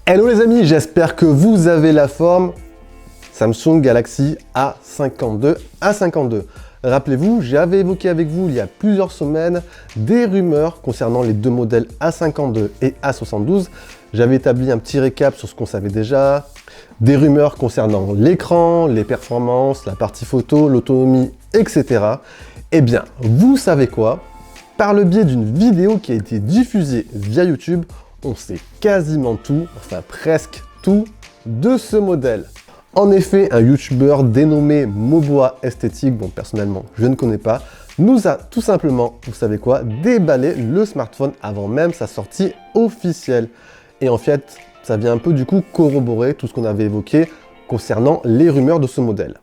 Hello les amis, j'espère que vous avez la forme. Samsung Galaxy A52. Rappelez-vous, j'avais évoqué avec vous il y a plusieurs semaines des rumeurs concernant les deux modèles A52 et A72. J'avais établi un petit récap sur ce qu'on savait déjà, des rumeurs concernant l'écran, les performances, la partie photo, l'autonomie, etc. Eh bien, vous savez quoi? Par le biais d'une vidéo qui a été diffusée via YouTube, on sait quasiment tout, enfin presque tout, de ce modèle. En effet, un youtubeur dénommé Moboa Esthétique, bon personnellement je ne connais pas, nous a tout simplement, vous savez quoi, déballé le smartphone avant même sa sortie officielle. Et en fait, ça vient un peu du coup corroborer tout ce qu'on avait évoqué concernant les rumeurs de ce modèle.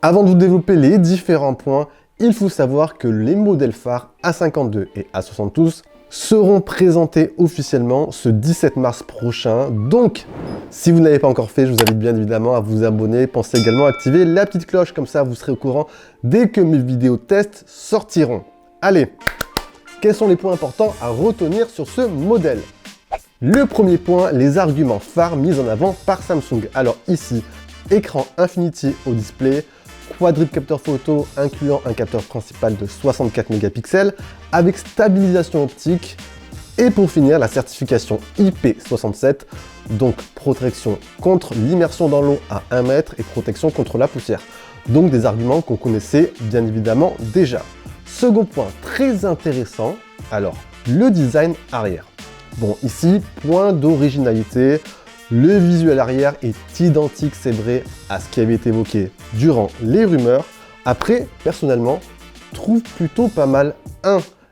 Avant de vous développer les différents points, il faut savoir que les modèles phares A52 et A72 seront présentés officiellement ce 17 mars prochain. Donc, si vous ne l'avez pas encore fait, je vous invite bien évidemment à vous abonner. Pensez également à activer la petite cloche, comme ça vous serez au courant dès que mes vidéos tests sortiront. Allez, quels sont les points importants à retenir sur ce modèle? Le premier point, les arguments phares mis en avant par Samsung. Alors ici, écran Infinity au display, quadruple capteur photo incluant un capteur principal de 64 mégapixels avec stabilisation optique et pour finir la certification IP67, donc protection contre l'immersion dans l'eau à 1 mètre et protection contre la poussière. Donc des arguments qu'on connaissait bien évidemment déjà. Second point très intéressant, alors le design arrière. Bon ici, point d'originalité. Le visuel arrière est identique, c'est vrai, à ce qui avait été évoqué durant les rumeurs. Après, personnellement, je trouve plutôt pas mal.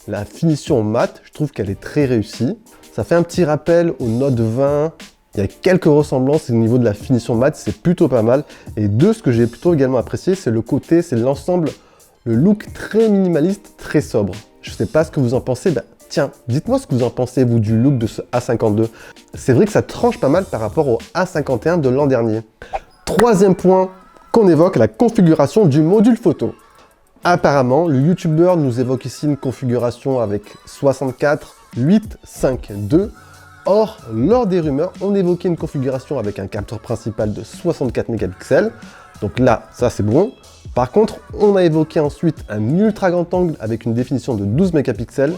La finition mat, je trouve qu'elle est très réussie. Ça fait un petit rappel au Note 20. Il y a quelques ressemblances au niveau de la finition mat, c'est plutôt pas mal. Et deux, ce que j'ai plutôt également apprécié, c'est le côté, c'est l'ensemble, le look très minimaliste, très sobre. Je sais pas ce que vous en pensez. Tiens, dites-moi ce que vous en pensez, vous, du look de ce A52. C'est vrai que ça tranche pas mal par rapport au A51 de l'an dernier. Troisième point qu'on évoque, la configuration du module photo. Apparemment, le youtubeur nous évoque ici une configuration avec 64, 8, 5, 2. Or, lors des rumeurs, on évoquait une configuration avec un capteur principal de 64 mégapixels. Donc là, ça c'est bon. Par contre, on a évoqué ensuite un ultra grand angle avec une définition de 12 mégapixels,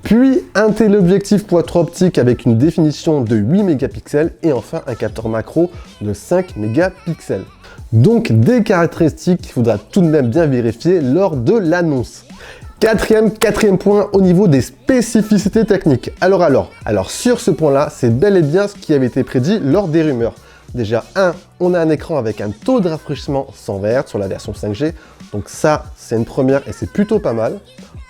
puis un téléobjectif x3 optique avec une définition de 8 mégapixels et enfin un capteur macro de 5 mégapixels. Donc des caractéristiques qu'il faudra tout de même bien vérifier lors de l'annonce. Quatrième point au niveau des spécificités techniques. Alors sur ce point-là, c'est bel et bien ce qui avait été prédit lors des rumeurs. Déjà, on a un écran avec un taux de rafraîchissement 100 Hz sur la version 5G. Donc ça, c'est une première et c'est plutôt pas mal.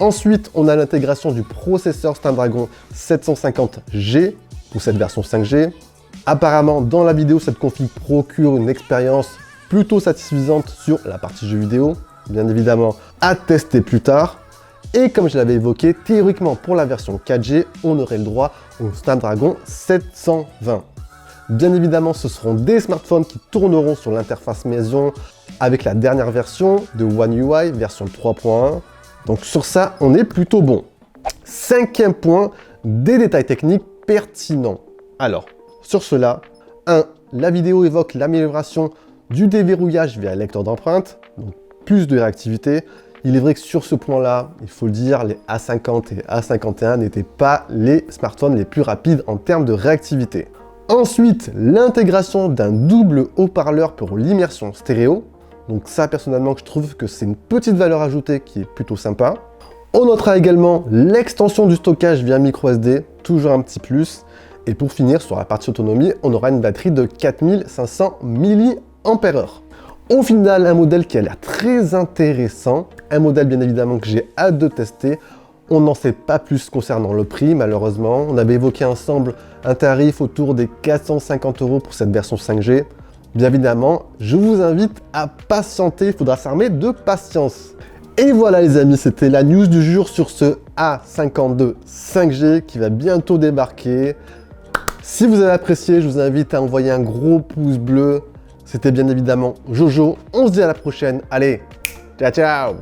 Ensuite, on a l'intégration du processeur Snapdragon 750G pour cette version 5G. Apparemment, dans la vidéo, cette config procure une expérience plutôt satisfaisante sur la partie jeux vidéo. Bien évidemment, à tester plus tard. Et comme je l'avais évoqué, théoriquement, pour la version 4G, on aurait le droit au Snapdragon 720. Bien évidemment, ce seront des smartphones qui tourneront sur l'interface maison avec la dernière version de One UI, version 3.1. Donc sur ça, on est plutôt bon. Cinquième point, des détails techniques pertinents. Alors, sur cela, la vidéo évoque l'amélioration du déverrouillage via lecteur d'empreintes, donc plus de réactivité. Il est vrai que sur ce point-là, il faut le dire, les A50 et A51 n'étaient pas les smartphones les plus rapides en termes de réactivité. Ensuite, l'intégration d'un double haut-parleur pour l'immersion stéréo. Donc ça, personnellement, je trouve que c'est une petite valeur ajoutée qui est plutôt sympa. On notera également l'extension du stockage via microSD, toujours un petit plus. Et pour finir, sur la partie autonomie, on aura une batterie de 4500 mAh. Au final, un modèle qui a l'air très intéressant. Un modèle, bien évidemment, que j'ai hâte de tester. On n'en sait pas plus concernant le prix, malheureusement. On avait évoqué ensemble un tarif autour des 450 € pour cette version 5G. Bien évidemment, je vous invite à patienter, il faudra s'armer de patience. Et voilà les amis, c'était la news du jour sur ce A52 5G qui va bientôt débarquer. Si vous avez apprécié, je vous invite à envoyer un gros pouce bleu. C'était bien évidemment Jojo. On se dit à la prochaine. Allez, ciao ciao!